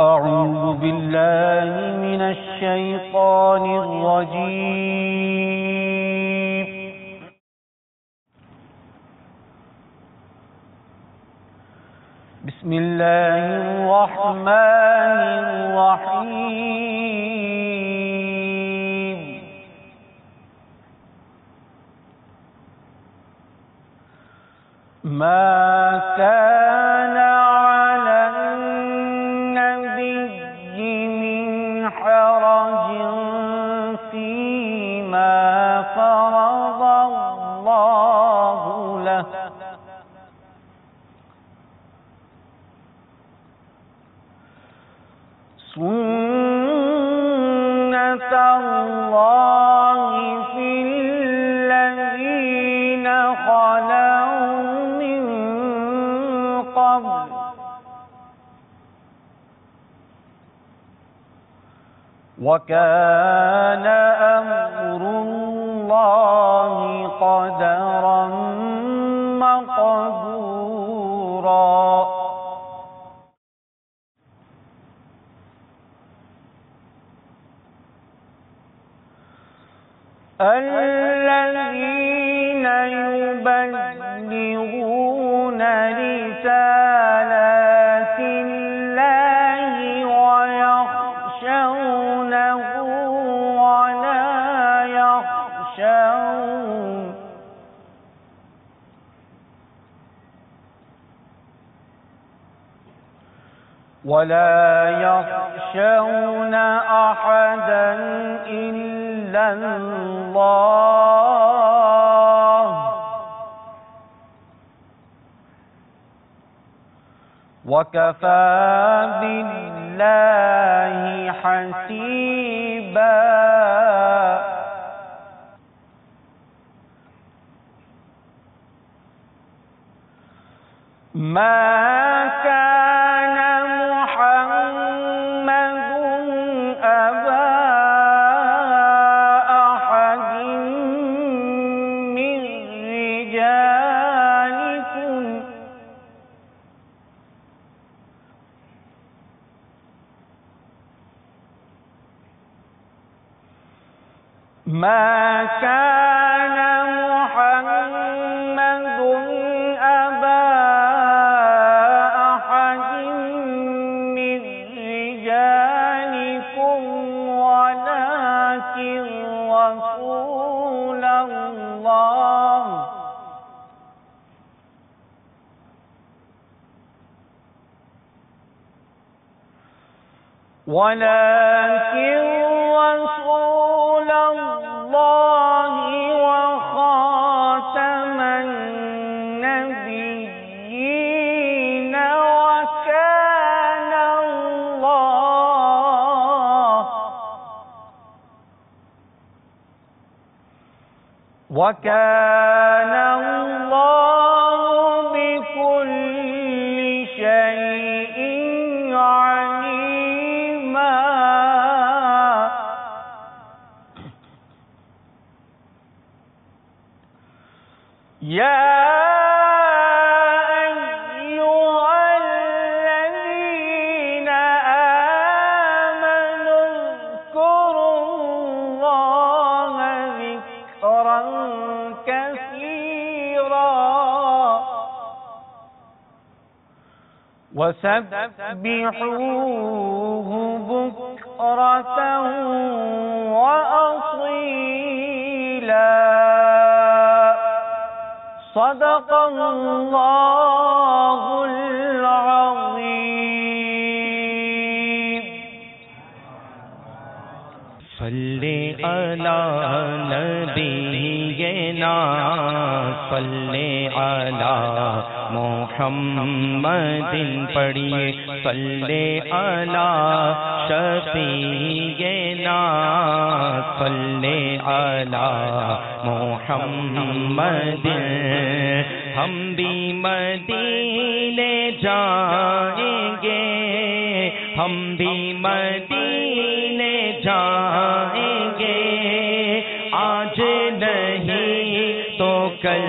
أعوذ بالله من الشيطان الرجيم. بسم الله الرحمن الرحيم. ما كان على النبي من حرج فيما فرض الله له، سنة الله في الذين خلوا من قبل، وكان أمر الله قدرا مقدورا. الذين يبلغون رسالات الله ويخشونه ولا يخشون أحدا إلا الله، وكفى بالله حسيبا. ما كان محمد أبا أحد من رجالكم، ما كان محمد أبا أحد من رجالكم ولكن رسول الله وخاتم النبيين، وكان الله بكل شيء عليما. يا أيها الذين آمنوا اذكروا الله ذكرا كثيرا وسبحوه بكرة وأصيلا. صدق الله العظيم. صلی علی نبینا صلی علی محمد محمد پڑھیے صلی علی شفیعنا صلی علی محمد ہم بھی مدینے جائیں گے ہم بھی مدینے جائیں گے آج نہیں تو کل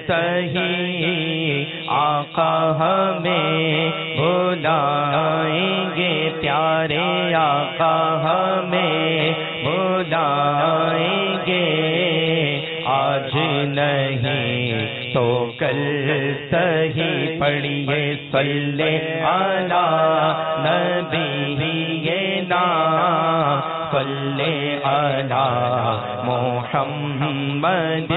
صحیح آقا ہمیں بلائیں گے پیارے آقا ہمیں بلائیں گے آج نہیں تو کل صحیح پڑھیے صلی علی نبینا صلی علی محمد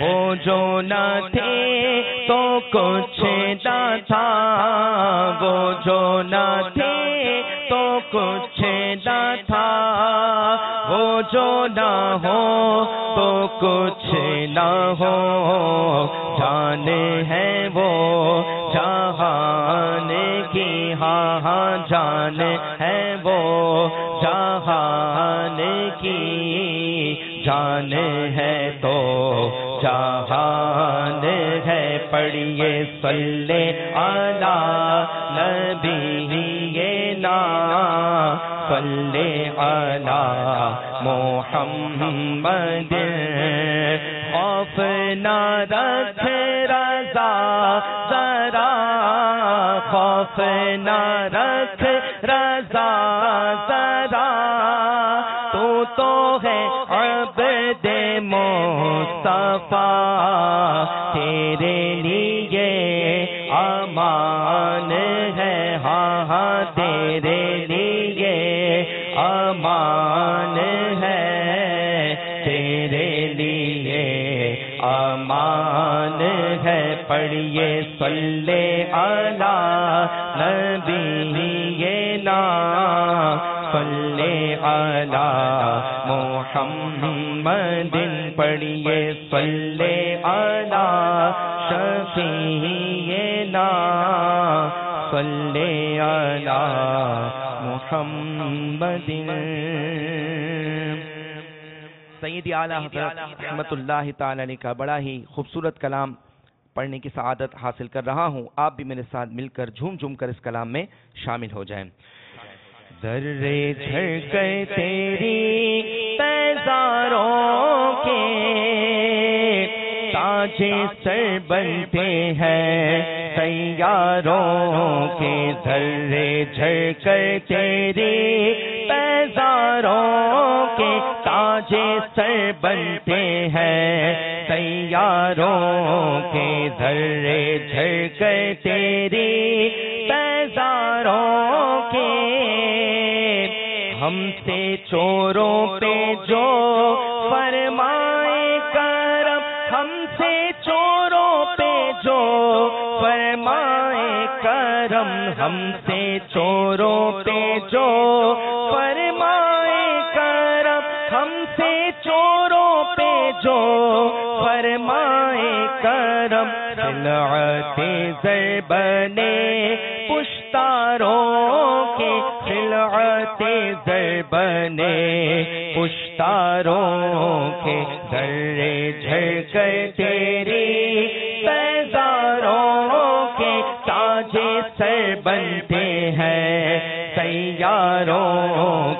وہ جو نہ تھے تو کچھ نہ تھا وہ جو نہ تھے تو کچھ نہ تھا وہ جو نہ ہو تو کچھ نہ ہو جان ہے وہ جہان کی ہاں ہاں جان ہے وہ جہان کی جان ہے تو جہان ہے پڑھیے صلی علی نبینا صلی علی محمد خوف نہ رکھ رضا ذرا خوف نہ رکھ رضا ذرا تو ہے عبد مصطفیٰ تیرے لیے امان ہے ہاں ہاں تیرے لیے امان ہے تیرے لیے امان ہے پڑھیے صلی علی نبینا صلی علی محمد پڑھیے صلی علی شفیعنا صلی علی محمد سیدی اعلیٰ حضرت رحمت اللہ تعالی علیہ کا بڑا ہی خوبصورت کلام پڑھنے کی سعادت حاصل کر رہا ہوں آپ بھی میرے ساتھ مل کر جھوم جھوم کر اس کلام میں شامل ہو جائیں ذرے جھڑکے تیری تیزاروں کے تاج سر بنتے ہیں سیاروں کے ذرے جھڑکے تیری تیزاروں کے تاج سر بنتے ہیں سیاروں کے ذرے جھڑکے تیری تیزاروں کے ہم سے چوروں پہ جو فرمائے کرم ہم سے چوروں پہ جو فرمائے کرم ہم سے چوروں پہ جو فرمائے کرم ہم سے چوروں پہ جو فرمائے کرم خلعت زر بنے پشتاروں کے خلعت زر بنے پشتاروں کے ذرے جھڑکے تیری تیزاروں کے تاج سر بنتے ہیں سیاروں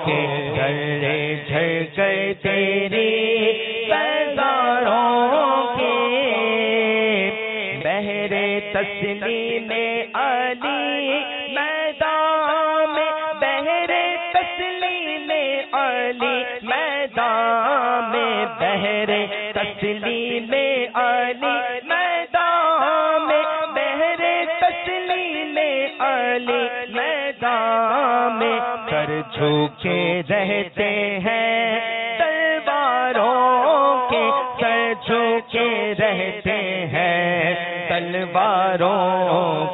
کے ذرے جھڑکے تیری تیزاروں کے بہرے تسلیم علی میدان میں بہرے تسلیم علی میدان میں بہرے تسلیم علی میدان میں بہرے تسلیم علی میدان میں کر جھوکے رہتے ہیں تلواروں کے سر جھوکے رہتے ہیں تلواروں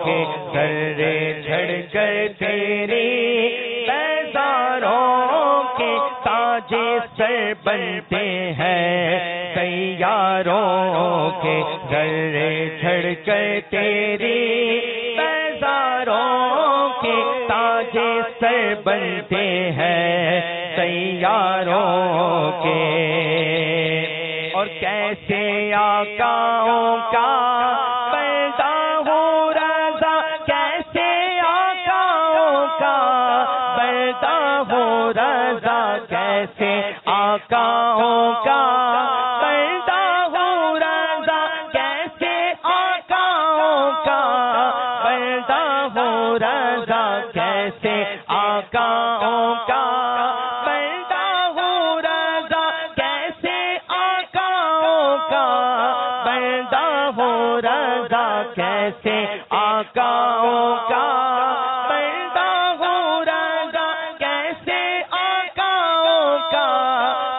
کے ذرے جھڑکے تیری تیزاروں کے تاج سر بنتے ہیں سیاروں کے ذرے جھڑکے کر تیری بیزاروں کے تاج سر بنتے ہیں سیاروں کے، اور کیسے آقاؤں کا پیدا ہو رضا، کیسے آقاؤں کا پیدا ہو رضا، کیسے آقاؤں کا پیدا ہو رضا، کیسے آقاؤں کا پیدا ہو رضا، کیسے آقاؤں کا پیدا ہو رضا، کیسے آقاؤں کا پیدا ہو رضا، کیسے آقاؤں کا پیدا ہو رضا، کیسے آقاؤں کا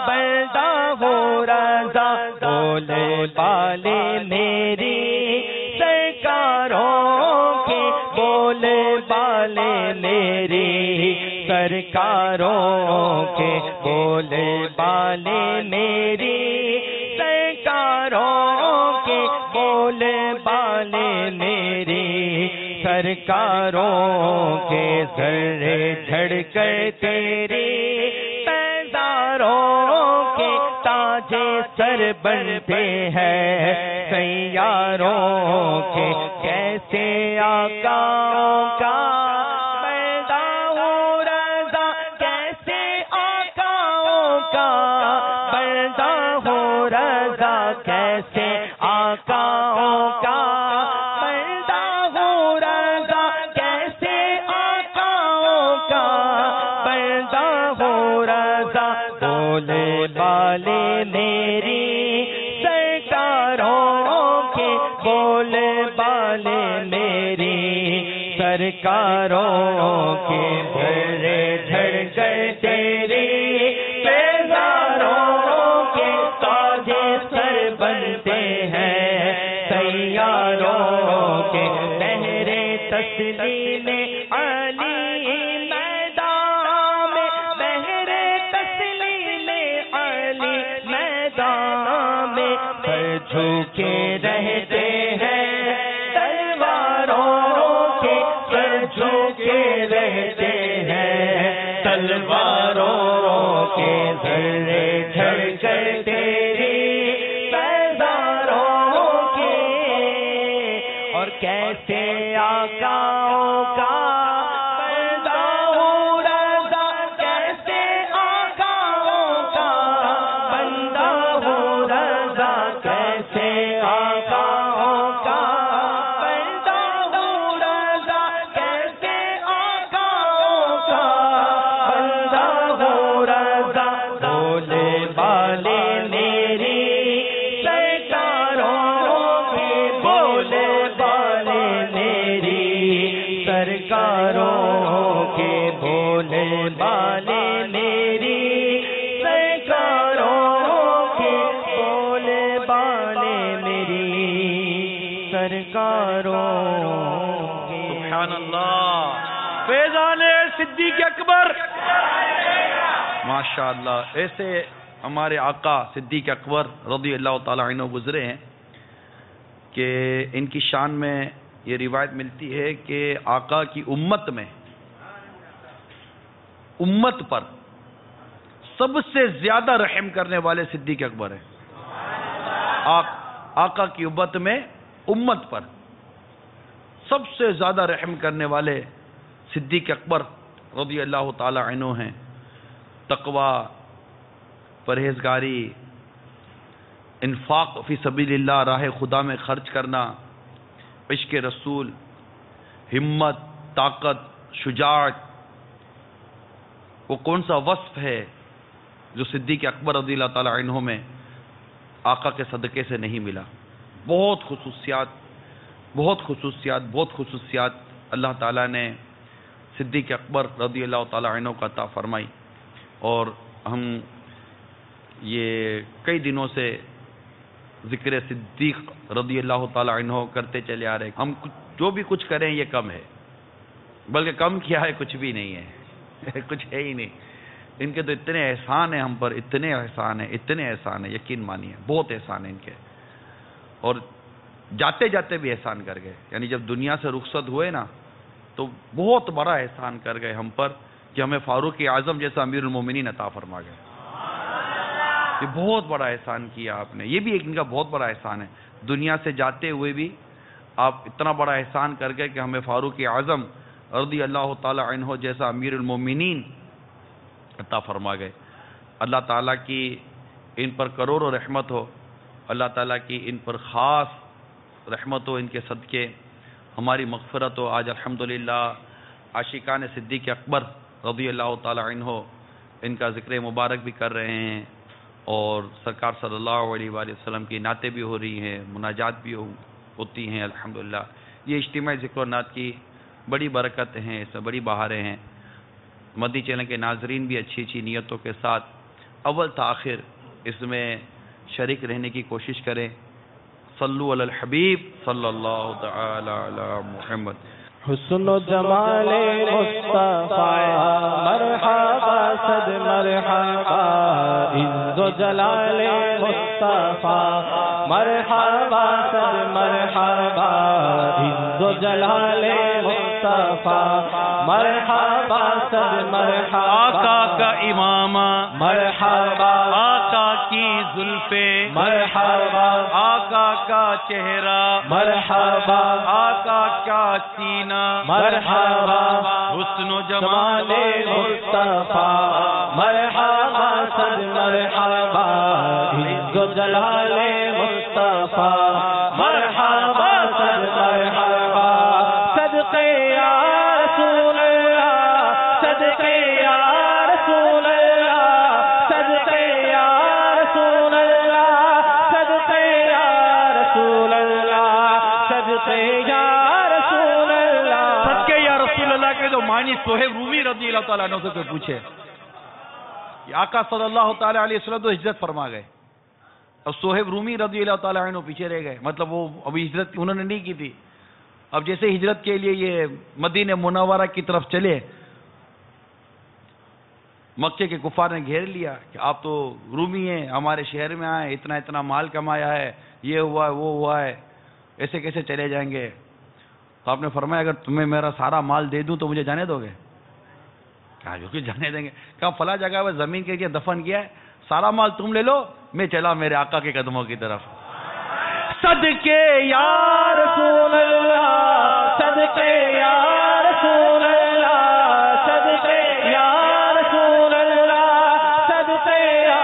پیدا ہو رضا، بولے بالے میری سرکاروں کے، بولے بالے میری سرکاروں کے، بولے بالے میری سرکاروں کے، بولے بالے میری سرکاروں کے، ذرے جھڑ کر تیری بیزاروں کے تاج سر بنتے ہیں سیاروں کے، کیسے آقاؤں کا پیدا ہو رضا، کیسے آقاؤں کا پیدا ہو رضا، کیسے آقاؤں کا پیدا ہو رضا، کیسے آقاؤں کا پیدا ہو رضا، بولے بالے میری سرکاروں کے، بولے بالے میری سرکاروں کے، بھرے جھڑ کر تیری بیزاروں کے تاج سر بنتے ہیں سیاروں کے، بہرے تسلیم علی میدان میں، بہرے تسلیم علی میدان میں، پر جھوکے رہتے ہیں تلواروں کے، پر جھوکے رہتے ہیں تلواروں کے، ذرے جھڑ کر تیری بیزاروں کے، اور کیسے آقاؤں کا پیدا ہو رضا، کیسے آقاؤں کا بندہ ہو رضا، کیسے آقاؤں کا پیدا ہو رضا، کیسے آقاؤں کا بندہ ہو رضا، بولے بالے میری سرکاروں کے، بولے بالے میری سرکاروں کے، بولے بالے میری سرکاروں کے، بولے بالے میری سرکاروں کے۔ سبحان اللہ، فیضان صدیق اکبر، ماشاء اللہ۔ ایسے ہمارے آقا صدیق اکبر رضی اللہ تعالی عنہ گزرے ہیں کہ ان کی شان میں یہ روایت ملتی ہے کہ آقا کی امت میں، امت پر سب سے زیادہ رحم کرنے والے صدیق اکبر ہیں۔ آقا کی امت میں، امت پر سب سے زیادہ رحم کرنے والے صدیق اکبر رضی اللہ تعالی عنہ ہیں۔ تقوی، پرہیزگاری، انفاق فی سبیل اللہ، راہ خدا میں خرچ کرنا، عشق رسول، ہمت، طاقت، شجاعت، وہ کون سا وصف ہے جو صدیق اکبر رضی اللہ تعالی عنہ میں آقا کے صدقے سے نہیں ملا؟ بہت خصوصیات اللہ تعالیٰ نے صدیق اکبر رضی اللہ تعالیٰ عنہ کا عطا فرمائی، اور ہم یہ کئی دنوں سے ذکر صدیق رضی اللہ تعالیٰ عنہ کرتے چلے آ رہے ہیں۔ ہم جو بھی کچھ کریں یہ کم ہے، بلکہ کم کیا ہے کچھ بھی نہیں ہے، کچھ ہے ہی نہیں۔ ان کے تو اتنے احسان ہیں ہم پر، اتنے احسان ہیں، یقین مانیے بہت احسان ہیں ان کے۔ اور جاتے جاتے بھی احسان کر گئے. یعنی جب دنیا سے رخصت ہوئے نا تو بہت بڑا احسان کر گئے ہم پر کہ ہمیں فاروق اعظم جیسا امیر المومنین عطا فرما گئے. یہ بہت بڑا احسان کیا آپ نے. یہ بھی ایک ان کا بہت بڑا احسان ہے. دنیا سے جاتے ہوئے بھی آپ اتنا بڑا احسان کر گئے کہ ہمیں فاروق اعظم رضی اللہ تعالی عنہ جیسا امیر المومنین عطا فرما گئے. اللہ تعالیٰ کی ان پر کروڑوں رحمت ہو. اللہ تعالیٰ کی ان پر خاص رحمت ہو. ان کے صدقے ہماری مغفرت ہو. آج الحمدللہ عاشقان صدیق اکبر رضی اللہ تعالی عنہ ان کا ذکر مبارک بھی کر رہے ہیں اور سرکار صلی اللہ علیہ وآلہ وسلم کی نعتیں بھی ہو رہی ہیں, مناجات بھی ہوتی ہیں. الحمدللہ یہ اجتماعی ذکر و نعت کی بڑی برکت ہیں, اس میں بڑی بہاریں ہیں. مدنی چینل کے ناظرین بھی اچھی اچھی نیتوں کے ساتھ اول تاخیر اس میں شریک رہنے کی کوشش کریں. صلو علی الحبیب صلی اللہ تعالی علی محمد. حسن و جمال مصطفیٰ مرحبا صد مرحبا. عز و جلال مصطفیٰ مرحبا صد مرحبا. عز و جلال مصطفیٰ مرحبا صد مرحبا. آقا کا امامہ مرحبا, آقا کی زلفیں مرحبا, آقا کا چہرہ مرحبا, آقا کا سینہ مرحبا. حسن و جمال مصطفیٰ مرحبا صد مرحبا. عز و جلال مصطفیٰ مرحبا صد مرحبا. صدقے یا رسول اللہ, صدقے یا رسول اللہ, صدقے یا رسول اللہ, صدقے یا رسول اللہ, صدقے یا رسول اللہ. صدقے یا رسول اللہ کے جو معنی صہیب رومی رضی اللہ تعالیٰ عنہ سے کوئی پوچھے. یہ آقا صلی اللہ تعالیٰ علیہ وسلم تو ہجرت فرما گئے اور صہیب رومی رضی اللہ تعالیٰ عنہ پیچھے رہ گئے. مطلب وہ ابھی ہجرت انہوں نے نہیں کی تھی. اب جیسے ہجرت کے لیے یہ مدینہ منورہ کی طرف چلے, مکے کے کفار نے گھیر لیا کہ آپ تو رومی ہیں, ہمارے شہر میں آئے, اتنا اتنا مال کمایا ہے, یہ ہوا ہے وہ ہوا ہے, ایسے کیسے چلے جائیں گے. تو آپ نے فرمایا اگر تمہیں میرا سارا مال دے دوں تو مجھے جانے دو گے؟ کہا جو کہ جانے دیں گے. کہا فلاں جگہ میں زمین کے لیے دفن کیا ہے, سارا مال تم لے لو, میں چلا میرے آقا کے قدموں کی طرف. صدقے یا رسول اللہ, صدقے یا رسول اللہ, صدقے یا رسول اللہ, صدقے یا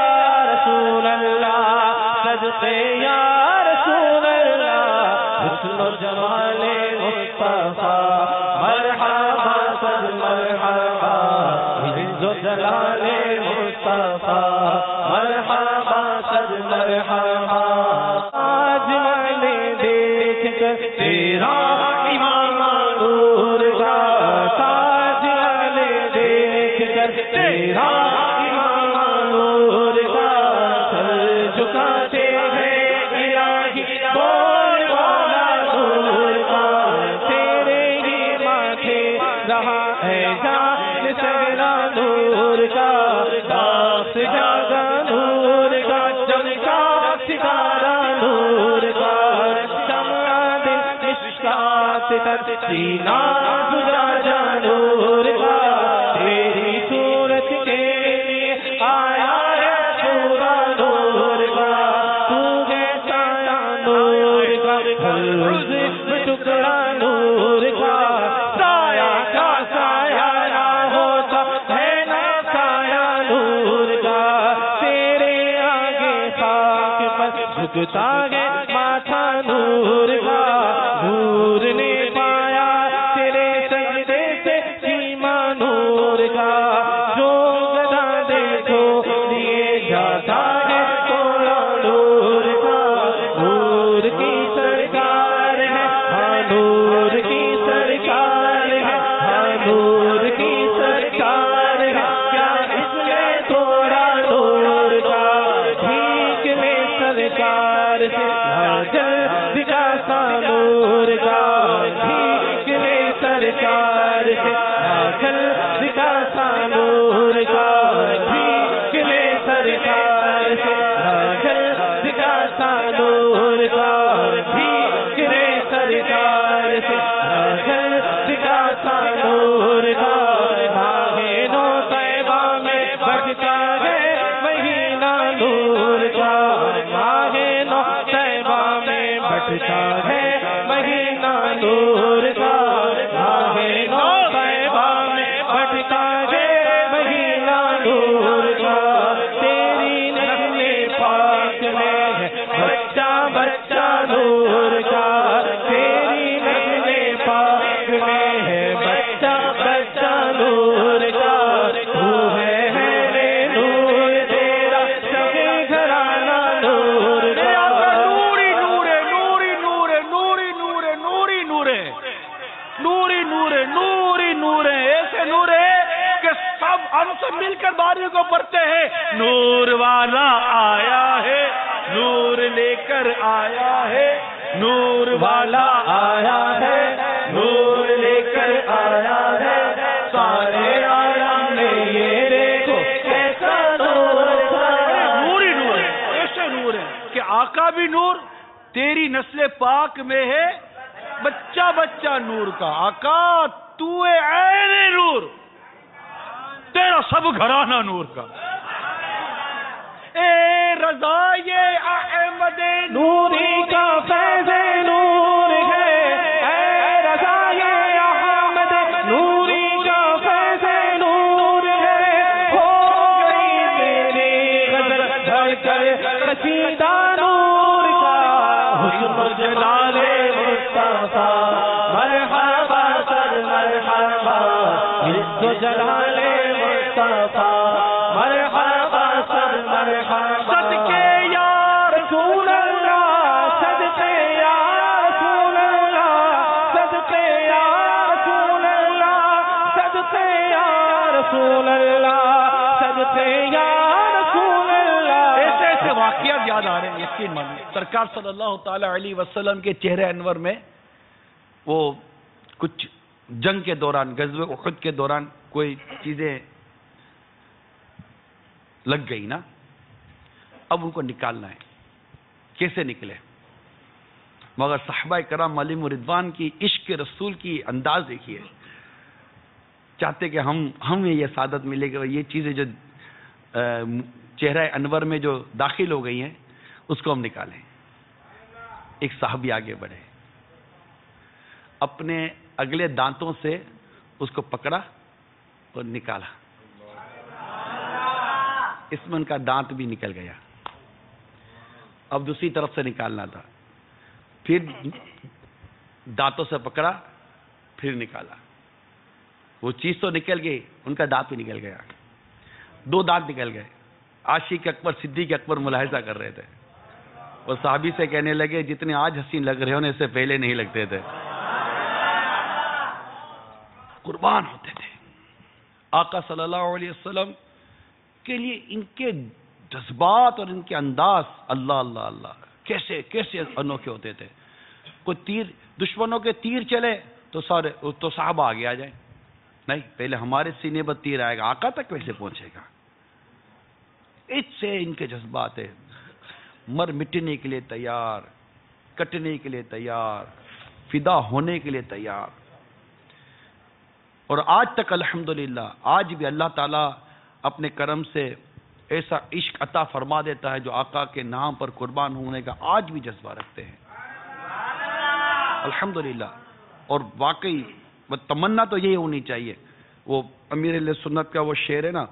رسول اللہ, صدقے یا رسول اللہ. حسن و جمال مصطفیٰ مرحبا صد مرحبا. عز و جلال مصطفیٰ مرحبا صد مرحبا. آج میں نے دیکھ کر تیرا امام نور کا, آج میں نے دیکھ کر تیرا امام نور کا. سر جھکاتے ہیں الہی بول والا نور کا. تیرے ہی ماتھے رہا ہے جان سگرا نور کا. داس جاگا نور کا, چمکا ستارہ نور کا. شمع دل مشکات تر سینہ گزرا جا نور کا. تیری صورت کے لیے آیا ہے پورا نور کا. تو ہے سایہ نور کا, ہر روز ٹکڑا نور کا. سایہ کا سایہ نہ ہوتا ہے نا سایہ نور کا. تیرے آگے خاک پر جھکتا ہے ماتھا نور کا. نور نے پایا تیرے سجدے سے سیما نور کا. جو گدا دیکھو لیے جاتا ہے توڑا نور کا. نور کی سرکار ہے, ہاں نور کی سرکار ہے, ہاں نور کی سرکار ہے. کیا اس نے توڑا نور کا. ٹھیک میں سرکار سے ہر جلد کا سا نور کا. ٹھیک میں سرکار سے ہر جلد کا سا نور کا. ٹھیک میں سرکار سے ہر جلد کا سا نور کا. ٹھیک اب ہم سب مل کر باری کو پڑھتے ہیں. نور والا آیا ہے, نور لے کر آیا ہے, نور والا آیا ہے, نور لے کر آیا ہے, سارے عالم میں یہ دیکھو کیسا نور ہے. نور ہی نور ہے, ایسے نور ہے کہ آقا بھی نور, تیری نسل پاک میں ہے بچہ بچہ نور کا. آقا تو ہے عین نور, تیرا سب گھرانہ نور کا. اے رضا یہ احمد نوری کا فیض نور ہے, اے رضا یہ احمد نوری کا فیض نور ہے. ہو گئی میری غزل ڈھل کر قصیدہ نور کا, حسن و جلال مصطفیٰ مرحبا سر مرحبا, عز و جلال مصطفیٰ مرحبا سر مرحبا. صدقے یا رسول اللہ, صدقے یا رسول اللہ, صدقے یا رسول اللہ, صدقے یا رسول اللہ, صدقے یا رسول اللہ. ایسے ایسے واقعات یاد آ رہے ہیں, یقین مانیے. سرکار صلی اللہ تعالی علیہ وسلم کے چہرے انور میں وہ کچھ جنگ کے دوران, غزوہ احد کے دوران کوئی چیزیں لگ گئی نا, اب ان کو نکالنا ہے. کیسے نکلے؟ مگر صحابہ کرام علیہم رضوان کی عشق رسول کی انداز دیکھیے, چاہتے کہ ہم یہ سعادت ملے گا, یہ چیزیں جو چہرہ انور میں جو داخل ہو گئی ہیں اس کو ہم نکالیں. ایک صحابی آگے بڑھے, اپنے اگلے دانتوں سے اس کو پکڑا اور نکالا. اس میں ان کا دانت بھی نکل گیا. اب دوسری طرف سے نکالنا تھا, پھر دانتوں سے پکڑا, پھر نکالا. وہ چیز تو نکل گئی, ان کا دانت بھی نکل گیا. 2 دانت نکل گئے. عاشق اکبر صدیق اکبر ملاحظہ کر رہے تھے, اور صحابی سے کہنے لگے جتنے آج حسین لگ رہے ہو اس سے پہلے نہیں لگتے تھے. قربان ہوتے تھے آقا صلی اللہ علیہ وسلم کے لیے. ان کے جذبات اور ان کے انداز, اللہ اللہ اللہ, کیسے کیسے انوکھے ہوتے تھے. کوئی تیر, دشمنوں کے تیر چلے تو صحابہ آگے آ جائیں. نہیں, پہلے ہمارے سینے پر تیر آئے گا, آقا تک کیسے پہنچے گا. اس سے ان کے جذبات ہے. مر مٹنے کے لیے تیار, کٹنے کے لیے تیار, فدا ہونے کے لیے تیار. اور آج تک الحمدللہ, آج بھی اللہ تعالیٰ اپنے کرم سے ایسا عشق عطا فرما دیتا ہے جو آقا کے نام پر قربان ہونے کا آج بھی جذبہ رکھتے ہیں الحمدللہ. اور واقعی تمنا تو یہی ہونی چاہیے. وہ امیر علیہ سنت کا وہ شعر ہے نا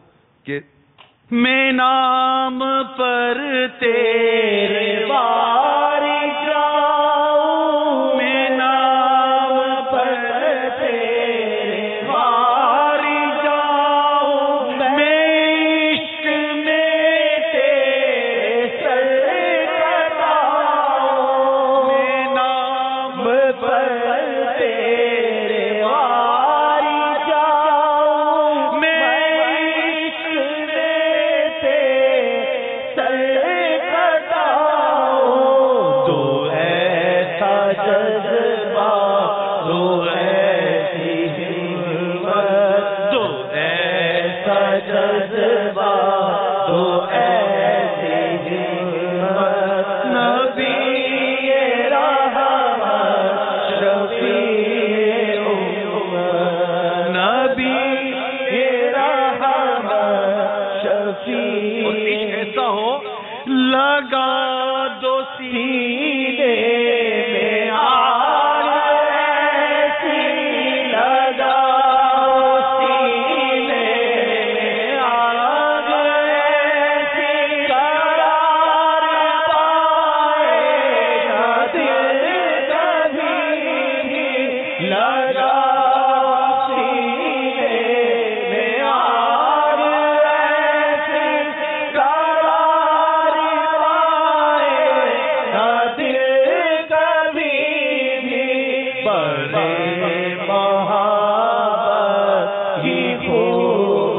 کہ میں نام پر تیرے باری جاؤں, میں نام پر تیرے باری جاؤں, میں عشق میں تیرے سر کٹاؤں, میں نام پر تیرے باری جاؤں, میں بڑے محبت کی خوب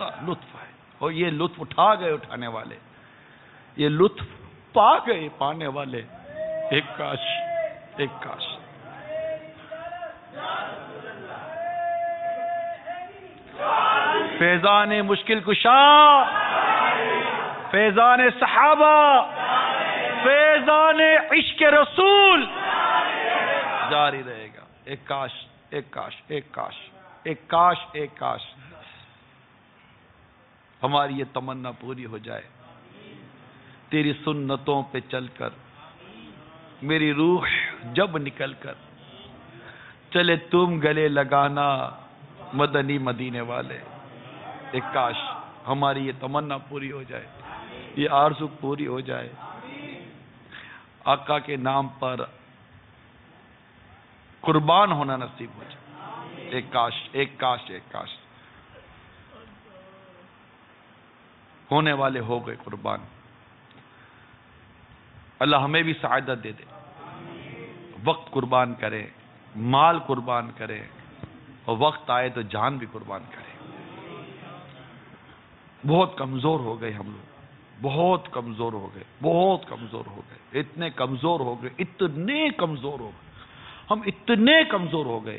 لطف ہے، اور یہ لطف اٹھا گئے اٹھانے والے، یہ لطف پا گئے پانے والے. ایک کاش، ایک کاش. فیضان مشکل کشا، فیضان صحابہ، فیضان عشق رسول جاری رہے گا. ایک کاش، ایک کاش، ایک کاش، ایک کاش، ایک کاش ہماری یہ تمنا پوری ہو جائے. تیری سنتوں پہ چل کر میری روح جب نکل کر چلے تم گلے لگانا مدنی مدینے والے. ایک کاش ہماری یہ تمنا پوری ہو جائے، یہ آرزو پوری ہو جائے. آقا کے نام پر قربان ہونا نصیب ہو جائے. ایک کاش، ایک کاش، ایک کاش. ہونے والے ہو گئے قربان. اللہ ہمیں بھی سعادت دے دے. وقت قربان کرے، مال قربان کرے، اور وقت آئے تو جان بھی قربان کرے. بہت کمزور ہو گئے ہم لوگ، بہت کمزور ہو گئے، بہت کمزور ہو گئے. اتنے کمزور ہو گئے، اتنے کمزور ہو گئے، ہم اتنے کمزور ہو گئے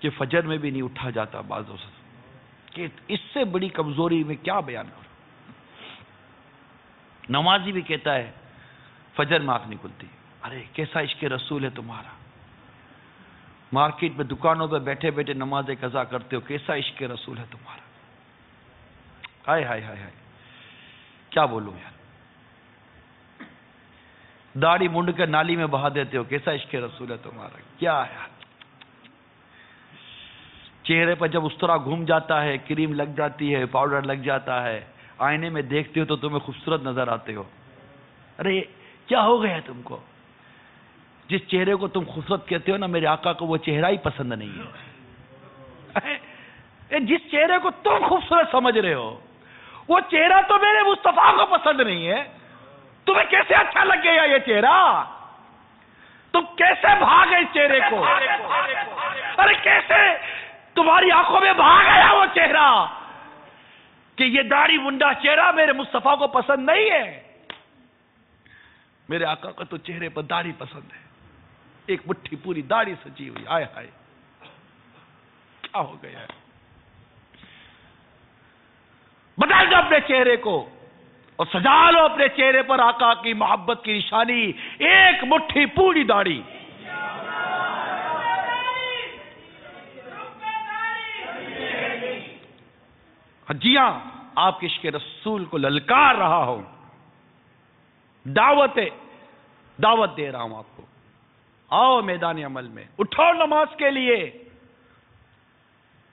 کہ فجر میں بھی نہیں اٹھا جاتا بعضوں سے. کہ اس سے بڑی کمزوری میں کیا بیان کروں. نمازی بھی کہتا ہے فجر میں آنکھ نہیں کھلتی. ارے کیسا عشق رسول ہے تمہارا. مارکیٹ میں دکانوں پہ بیٹھے بیٹھے نماز قضا کرتے ہو، کیسا عشق رسول ہے تمہارا. ہائے ہائے ہائے ہائے، کیا بولوں یار. داڑھی منڈ کر نالی میں بہا دیتے ہو، کیسا عشق رسول ہے تمہارا. کیا ہے یار. چہرے پر جب اس طرح گھوم جاتا ہے، کریم لگ جاتی ہے، پاؤڈر لگ جاتا ہے، آئینے میں دیکھتے ہو تو تمہیں خوبصورت نظر آتے ہو. ارے کیا ہو گیا تم کو. جس چہرے کو تم خوبصورت کہتے ہو نا، میرے آقا کو وہ چہرہ ہی پسند نہیں ہے. جس چہرے کو تم خوبصورت سمجھ رہے ہو، وہ چہرہ تو میرے مصطفیٰ کو پسند نہیں ہے. تمہیں کیسے اچھا لگ گیا یہ چہرہ. تم کیسے بھاگ گئے چہرے کو. ارے کیسے تمہاری آنکھوں میں بھاگ گیا وہ چہرہ کہ یہ داڑھی منڈا چہرہ میرے مصطفیٰ کو پسند نہیں ہے. میرے آقا کا تو چہرے پر داڑھی پسند ہے. ایک مٹھی پوری داڑھی سجی ہوئی. آئے ہائے کیا ہو گیا ہے. بدل دو اپنے چہرے کو اور سجا لو اپنے چہرے پر آقا کی محبت کی نشانی، ایک مٹھی پوری داڑھی. جی ہاں، آپ کے عشق رسول کو للکار رہا ہوں. دعوت دے رہا ہوں آپ کو. آؤ میدان عمل میں، اٹھو نماز کے لیے.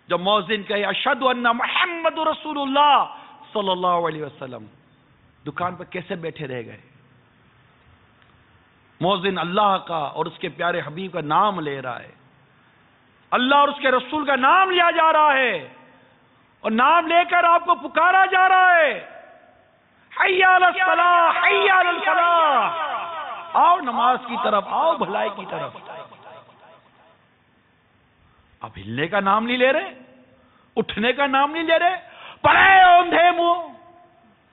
جب مؤذن کہے اشہد ان محمد رسول اللہ صلی اللہ علیہ وسلم، دکان پر کیسے بیٹھے رہ گئے. مؤذن اللہ کا اور اس کے پیارے حبیب کا نام لے رہا ہے. اللہ اور اس کے رسول کا نام لیا جا رہا ہے، اور نام لے کر آپ کو پکارا جا رہا ہے. حی علی الصلاۃ، حی علی الفلاح. آؤ نماز کی طرف، آؤ بھلائی کی طرف. اب ہلنے کا نام نہیں لے رہے، اٹھنے کا نام نہیں لے رہے. پڑے اوندھے منہ،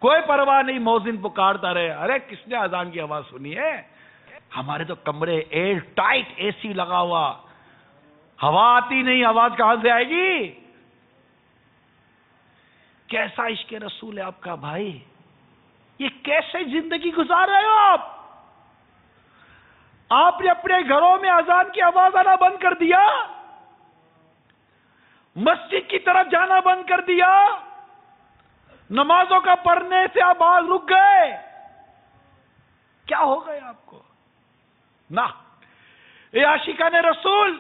کوئی پرواہ نہیں. مؤذن پکارتا رہے. ارے کس نے اذان کی آواز سنی ہے. ہمارے تو کمرے ایئر ٹائٹ اے سی لگا ہوا، ہوا آتی نہیں، آواز کہاں سے آئے گی. کیسا عشق رسول ہے آپ کا بھائی. یہ کیسے زندگی گزار رہے ہو آپ. آپ نے اپنے گھروں میں اذان کی آواز آنا بند کر دیا، مسجد کی طرف جانا بند کر دیا، نمازوں کا پڑھنے سے آپ آواز رک گئے. کیا ہو گئے آپ کو. نہ، اے عاشقان رسول،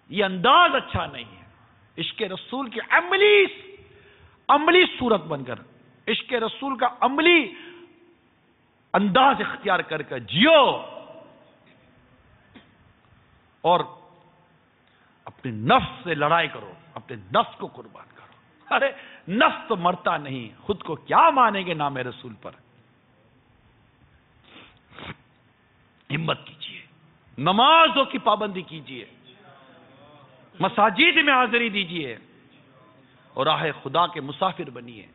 یہ انداز اچھا نہیں ہے. عشق رسول کی عملی صورت بن کر، عشق رسول کا عملی انداز اختیار کر کے جیو، اور اپنے نفس سے لڑائی کرو، اپنے نفس کو قربان کرو. ارے نفس تو مرتا نہیں، خود کو کیا مانیں گے نام رسول پر. ہمت کیجیے، نمازوں کی پابندی کیجیے، مساجد میں حاضری دیجیے. اور راہ خدا کے مسافر بنیے،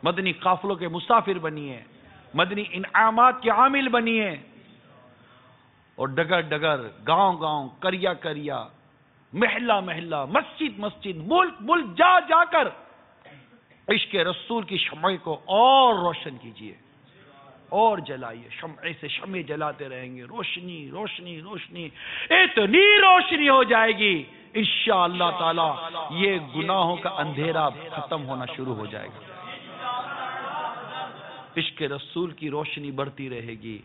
مدنی قافلوں کے مسافر بنیے، مدنی انعامات کے عامل بنیے، اور ڈگر ڈگر، گاؤں گاؤں، کریا کریا، محلہ محلہ، مسجد مسجد، ملک ملک جا جا کر عشق رسول کی شمع کو اور روشن کیجیے اور جلائیے. شمع سے شمع جلاتے رہیں گے، روشنی روشنی روشنی، اتنی روشنی ہو جائے گی انشاءاللہ تعالی یہ گناہوں کا اندھیرا ختم ہونا شروع ہو جائے گا. عشق رسول کی روشنی بڑھتی رہے گی،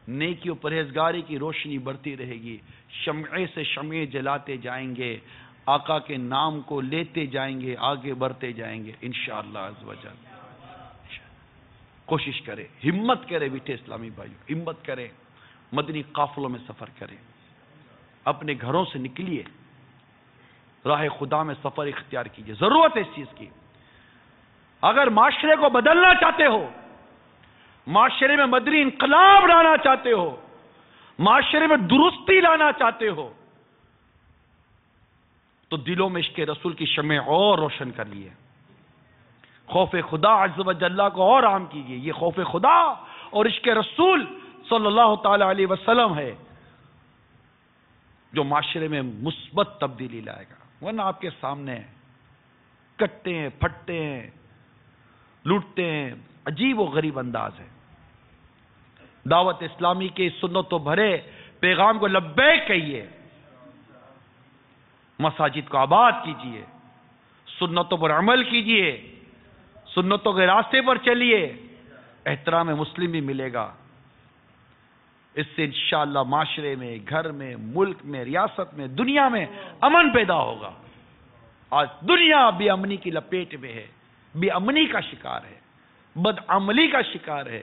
نیکی و پرہیزگاری کی روشنی بڑھتی رہے گی، شمع سے شمع جلاتے جائیں گے، آقا کے نام کو لیتے جائیں گے، آگے بڑھتے جائیں گے انشاءاللہ عز و جل. کوشش کرے، ہمت کرے بیٹے اسلامی بھائیو، ہمت کرے، مدنی قافلوں میں سفر کرے، اپنے گھروں سے نکلیے، راہ خدا میں سفر اختیار کیجیے. ضرورت ہے اس چیز کی. اگر معاشرے کو بدلنا چاہتے ہو، معاشرے میں مدنی انقلاب لانا چاہتے ہو، معاشرے میں درستی لانا چاہتے ہو، تو دلوں میں عشق رسول کی شمع اور روشن کر لیے. خوف خدا عز و جل کو اور عام کیجیے. یہ خوف خدا اور عشق رسول صلی اللہ تعالی علیہ وسلم ہے جو معاشرے میں مثبت تبدیلی لائے گا. ورنہ آپ کے سامنے کٹتے ہیں، پھٹتے ہیں، لوٹتے ہیں، عجیب و غریب انداز ہے. دعوت اسلامی کے سنت و بھرے پیغام کو لبیک کہیے، مساجد کو آباد کیجیے، سنتوں پر عمل کیجیے، سنتوں کے راستے پر چلیے، احترام مسلم بھی ملے گا. اس سے انشاءاللہ معاشرے میں، گھر میں، ملک میں، ریاست میں، دنیا میں امن پیدا ہوگا. آج دنیا بے امنی کی لپیٹ میں ہے، بے امنی کا شکار ہے، بدعملی کا شکار ہے،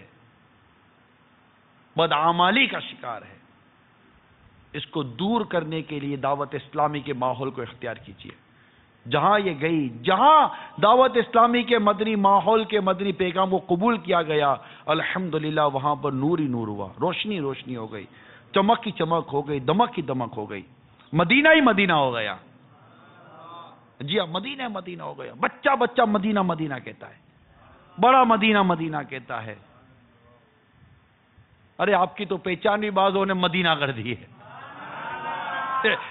بدعمالی کا شکار ہے. اس کو دور کرنے کے لیے دعوت اسلامی کے ماحول کو اختیار کیجیے. جہاں یہ گئی، جہاں دعوت اسلامی کے مدنی ماحول کے مدنی پیغام کو قبول کیا گیا، الحمدللہ وہاں پر نور ہی نور ہوا، روشنی روشنی ہو گئی، چمک کی چمک ہو گئی، دمک کی دمک ہو گئی، مدینہ ہی مدینہ ہو گیا. جی ہاں، مدینہ مدینہ ہو گیا. بچہ بچہ مدینہ مدینہ کہتا ہے، بڑا مدینہ مدینہ کہتا ہے. ارے آپ کی تو پہچان بھی بعضوں نے مدینہ کر دی ہے.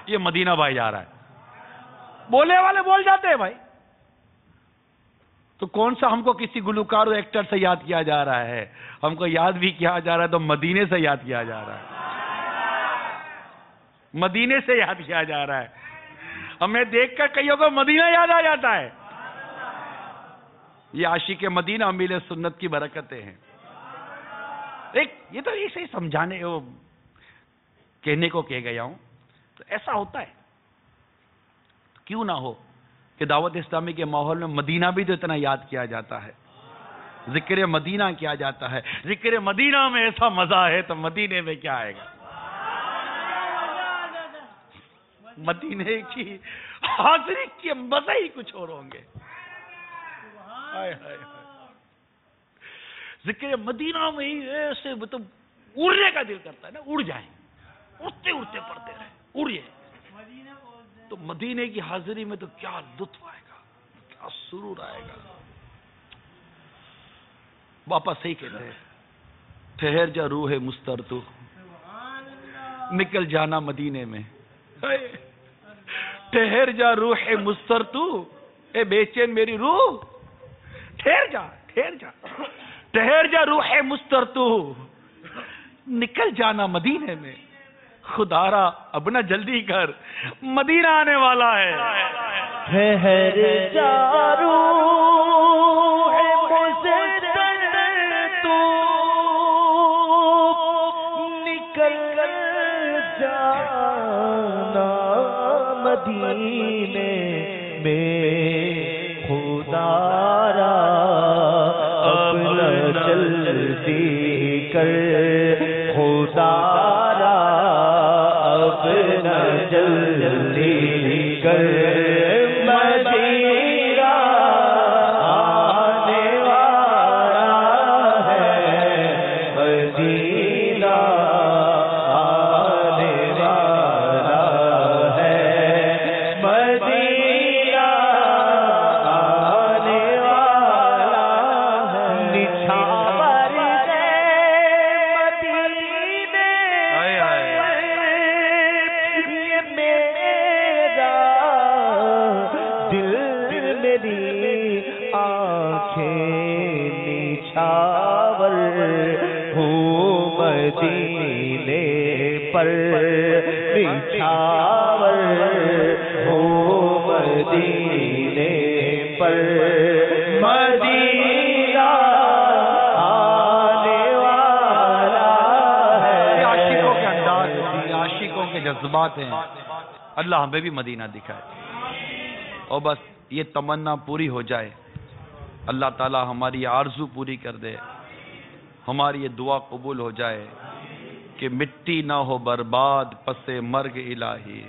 یہ مدینہ بھائی جا رہا ہے، بولے والے بول جاتے ہیں بھائی. تو کون سا ہم کو کسی گلوکار اور ایکٹر سے یاد کیا جا رہا ہے؟ ہم کو یاد بھی کیا جا رہا ہے تو مدینے سے یاد کیا جا رہا ہے، مدینے سے یاد کیا جا رہا ہے. ہمیں دیکھ کر کئیوں کو مدینہ یاد آ جاتا ہے. یہ عاشق مدینہ امیل سنت کی برکتیں ہیں. یہ تو ایسے ہی سمجھانے کہنے کو کہہ گیا ہوں، تو ایسا ہوتا ہے. کیوں نہ ہو کہ دعوت اسلامی کے ماحول میں مدینہ بھی تو اتنا یاد کیا جاتا ہے، ذکر مدینہ کیا جاتا ہے. ذکر مدینہ میں ایسا مزہ ہے تو مدینے میں کیا آئے گا؟ مدینے کی حاضری کے مزے ہی کچھ اور ہوں گے. ذکر مدینہ میں ہی ایسے مطلب اڑنے کا دل کرتا ہے نا، اڑ جائیں، اڑتے اڑتے پڑتے رہے، اڑیے. تو مدینے کی حاضری میں تو کیا لطف آئے گا، کیا سرور آئے گا. واپس صحیح کہتے ہیں، ٹھہر جا روح مستر تو، نکل جانا مدینے میں. ٹھہر جا روح مستر تو، اے بے چین میری روح، ٹھہر جا، ٹھہر جا، ٹھہر جا روح مستر تو، نکل جانا مدینے میں. خدا را اب نہ جلدی کر، مدینہ آنے والا ہے. ٹھہر جا روح مستر تو، نکل جانا مدینے میں. خدا را اب نہ جلدی کر، خدا جلدی کر، مدینہ آنے والا ہے، مدینہ آنے والا ہے، مدینہ مدینے پر نچھاور ہو مدینے پر مدینہ آنے والا ہے. یہ عاشقوں کے انداز ہیں، یہ عاشقوں کے جذبات ہیں. اللہ ہمیں بھی مدینہ دکھائے اور بس یہ تمنا پوری ہو جائے. اللہ تعالی ہماری آرزو پوری کر دے، ہماری یہ دعا قبول ہو جائے کہ مٹی نہ ہو برباد پس مرگ الہی،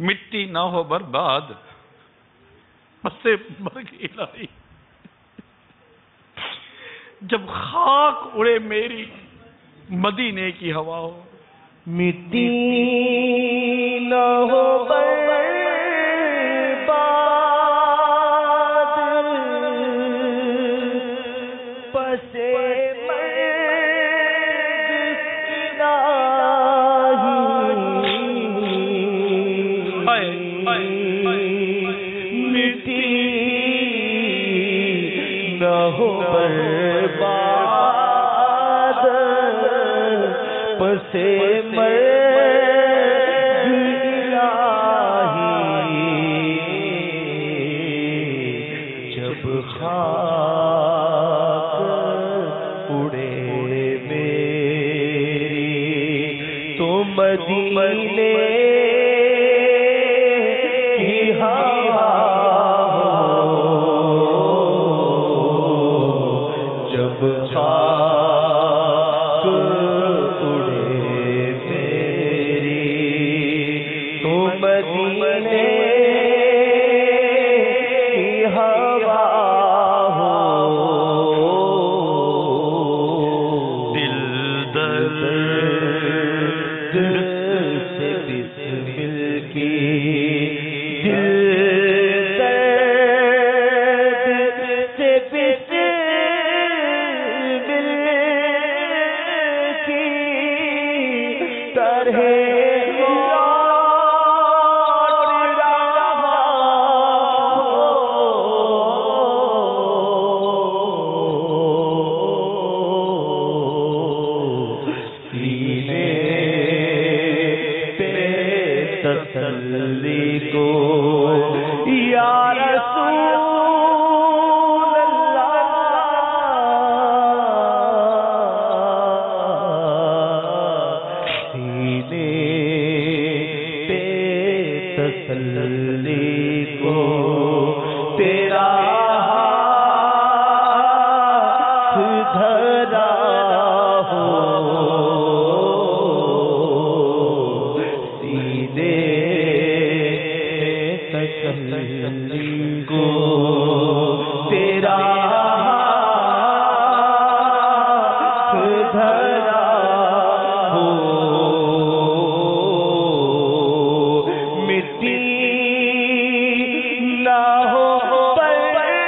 مٹی نہ ہو برباد پس مرگ الہی. جب خاک اڑے میری مدینے کی ہوا ہو، مٹی نہ ہو برباد پس مٹی نہ ہو برباد پس مرگ الہی. جب خاک اڑے میری تو مدینے کی ہوا ہو. جب خاک اڑے میری تو مدینے کی ہوا ہو. دل درد سے بسمل کی، دل درد سے بسمل کی طرح تسلی کو یا رسول اللہ، سینے پہ تسلی کو تیرا ہاتھ دھرا ہو. تسلی کو تیرا ہاتھ دھرا ہو. مٹی نہ ہو برباد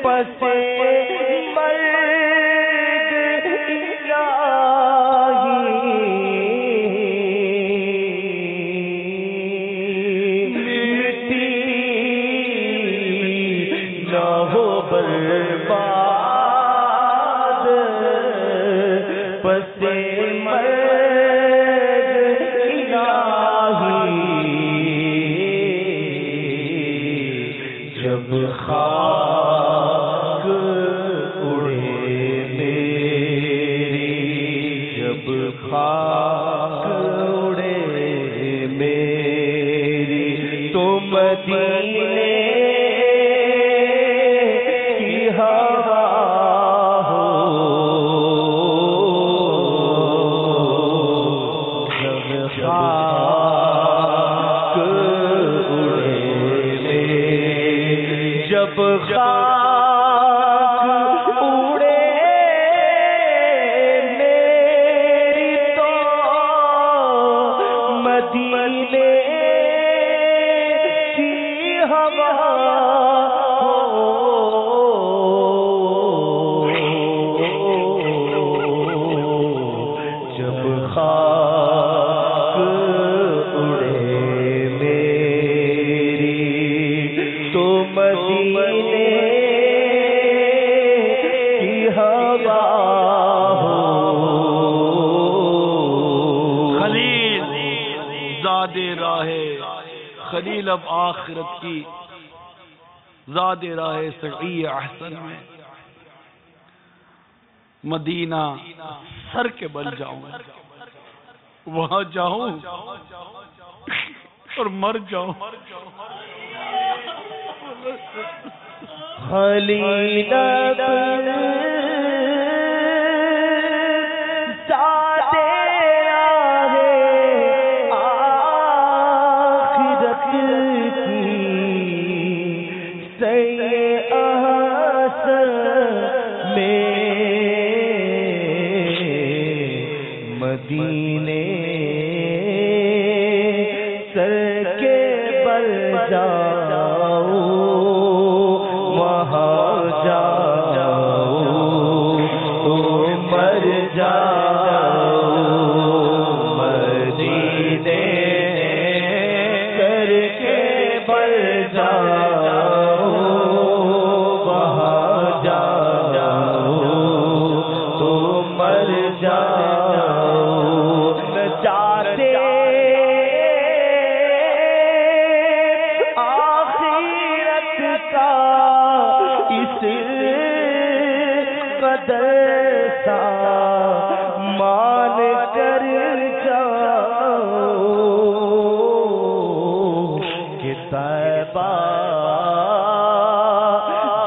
پس برباد پس مرگ الہی. جب خاک اڑے میری، جب خاک اڑے میری تو مدینے جب خاک اڑے میری تو مدینے کی ہوا جب خاک اڑے میری راہ خلیل اب آخرت کی زاد راہ سعی احسن میں مدینہ سر کے بل جاؤں وہاں جاؤں اور مر جاؤں خلیل مدینے سر کے بل جاؤ وہاں جاؤ تو مر جاؤ مدینے سر کے بل جاؤ وہاں جاؤ تو مر جاؤ مان کر جاؤ کہ طیبہ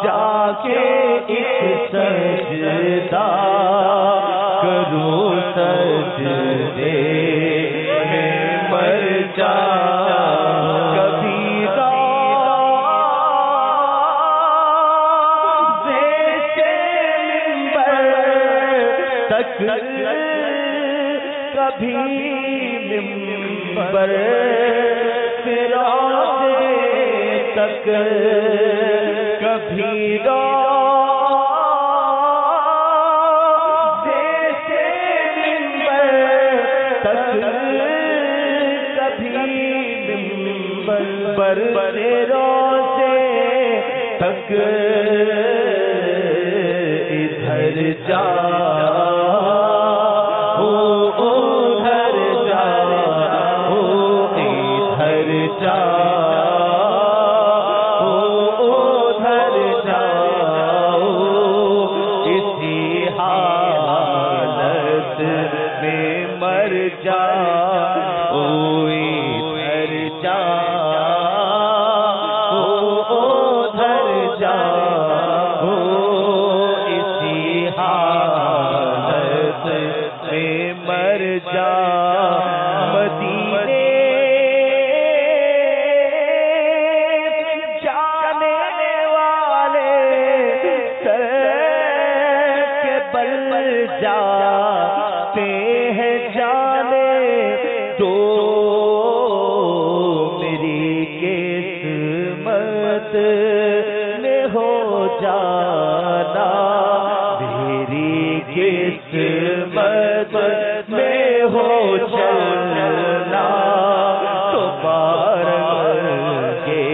جا کے ایک سجدہ کرو سجدے میں مر جاؤ کبھی کبھی ممبر فراز تک کبھی راز سے ممبر تک کبھی ممبر سے روز تک ادھر جا جاتے ہیں جانے تو میری قسمت میں ہو جانا میری قسمت میں ہو چلنا تو پار کے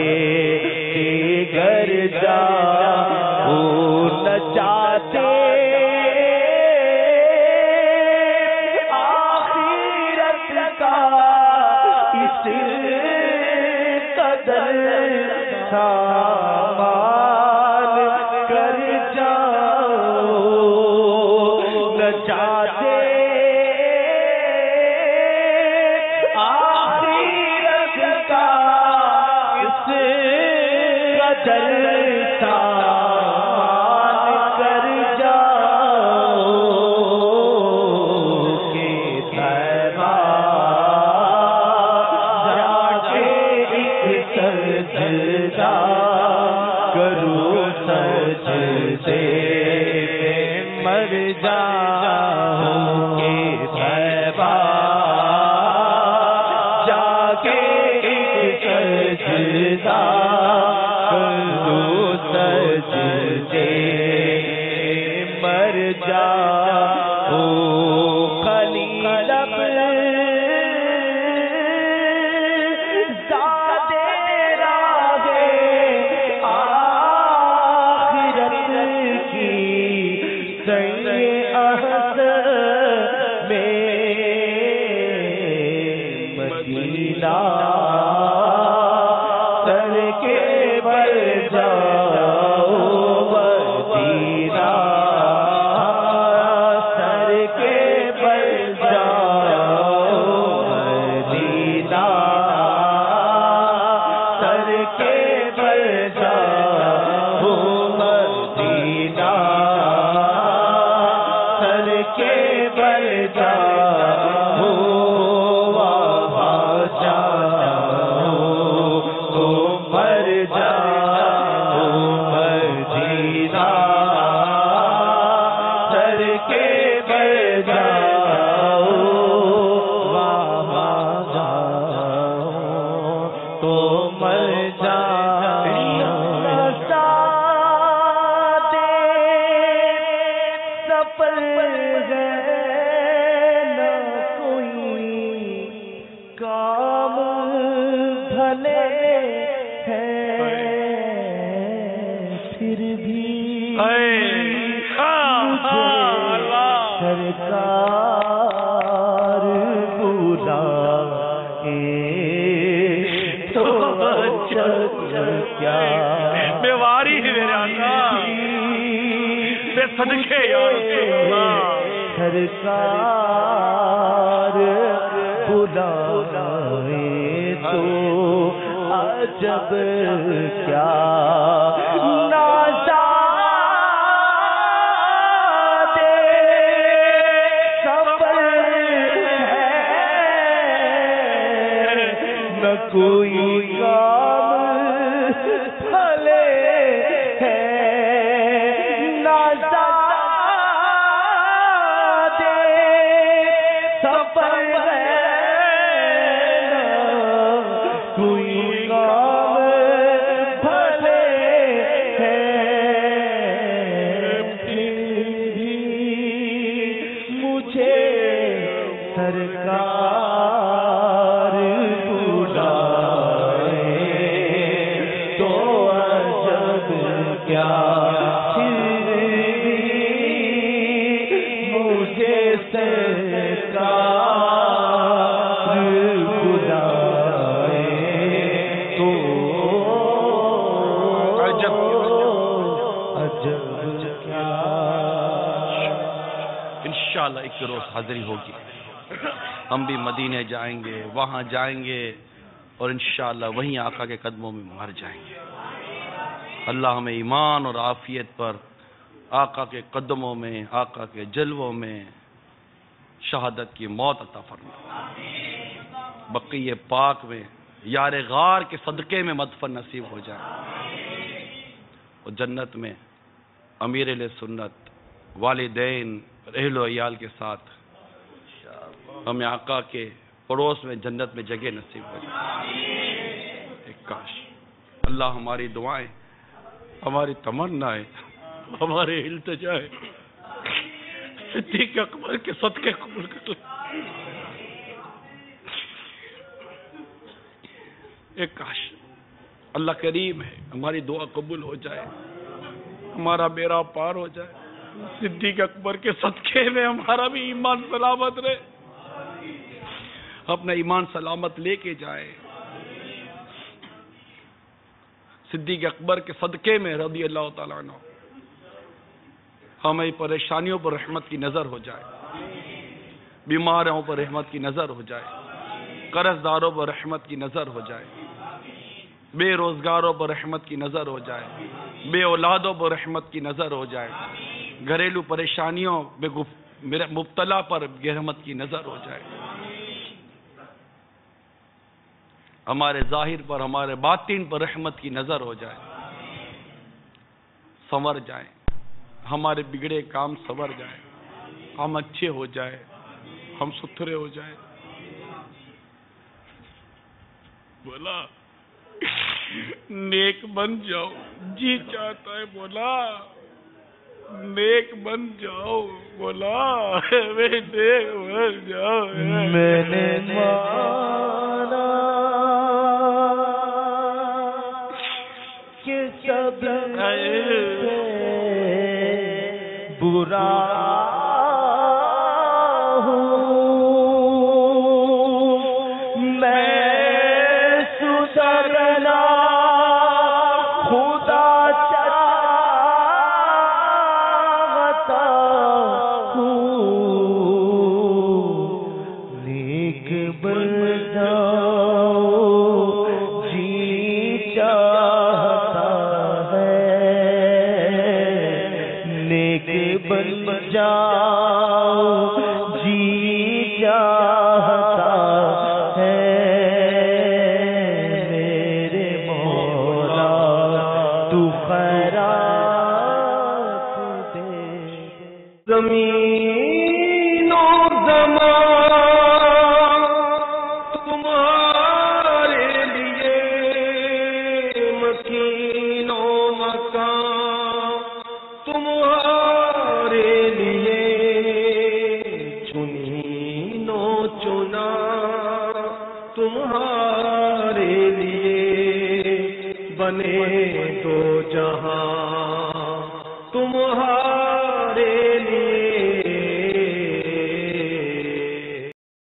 گھر جا نہ چاہتے سامان کر جاؤ نہ چاہتے آخرت کا اس قدر سامان کر جاؤ کہ طیبہ سجدہ کرو سجدے مر جاؤ کہ طیبہ جا کے ایک سجدہ کرو سجدے مر جاؤ خلیل مدینہ کے بل جاؤ وہاں جاؤ تو مر جاؤ مدینہ سر کے بل جاؤ وہاں جاؤ تو مر سرکار بلائے تو کیا بیواری ہے میرے آقا بے صدقے یا رسول اللہ سرکار بلائے تو عجب کیا کوئی کام بھلے ہے نازادے سفر ہے کوئی کام بھلے ہے پھر بھی مجھے سرکار انشاءاللہ ایک روز حاضری ہوگی، ہم بھی مدینے جائیں گے، وہاں جائیں گے اور انشاءاللہ وہیں آقا کے قدموں میں مر جائیں گے۔ اللہ ہمیں ایمان اور عافیت پر آقا کے قدموں میں، آقا کے جلووں میں شہادت کی موت عطا فرمائے، بقیہ پاک میں یار غار کے صدقے میں مدفن نصیب ہو جائے، اور جنت میں امیر اہل سنت والدین اہل و عیال کے ساتھ ہمیں آقا کے پڑوس میں جنت میں جگہ نصیب ہو جائے۔ ایک کاش اللہ ہماری دعائیں، ہماری تمنائیں، ہمارے التجائیں صدیق اکبر کے صدقے قبول کر لے۔ ایک کاش اللہ کریم ہے، ہماری دعا قبول ہو جائے، ہمارا بیڑا پار ہو جائے، صدیق اکبر کے صدقے میں ہمارا بھی ایمان سلامت رہے، اپنا ایمان سلامت لے کے جائے، صدیق اکبر کے صدقے میں رضی اللہ تعالیٰ عنہ ہمیں پریشانیوں پر رحمت کی نظر ہو جائے، بیماروں پر رحمت کی نظر ہو جائے، قرض داروں پر رحمت کی نظر ہو جائے، بے روزگاروں پر رحمت کی نظر ہو جائے، بے اولادوں پر رحمت کی نظر ہو جائے، گھریلو پریشانیوں میں مبتلا پر رحمت کی نظر ہو جائے، ہمارے ظاہر پر ہمارے باطن پر رحمت کی نظر ہو جائے، سنور جائیں، ہمارے بگڑے کام سنور جائیں، ہم اچھے ہو جائے، ہم ستھرے ہو جائیں۔ بولا نیک بن جاؤ، جی چاہتا ہے بولا نیک بن جاؤ، بولا میں نیک بن جاؤ، میں نے مانا کہ سب سے برا ہوں میں، سدھرنا خدا چاہتا ہوں، نیک بن جاؤ جی چاہتا ہے، نیک بن جاؤ مکین و مکان تمہارے لیے چنین و چنا تمہارے لیے بنے دو جہاں تمہارے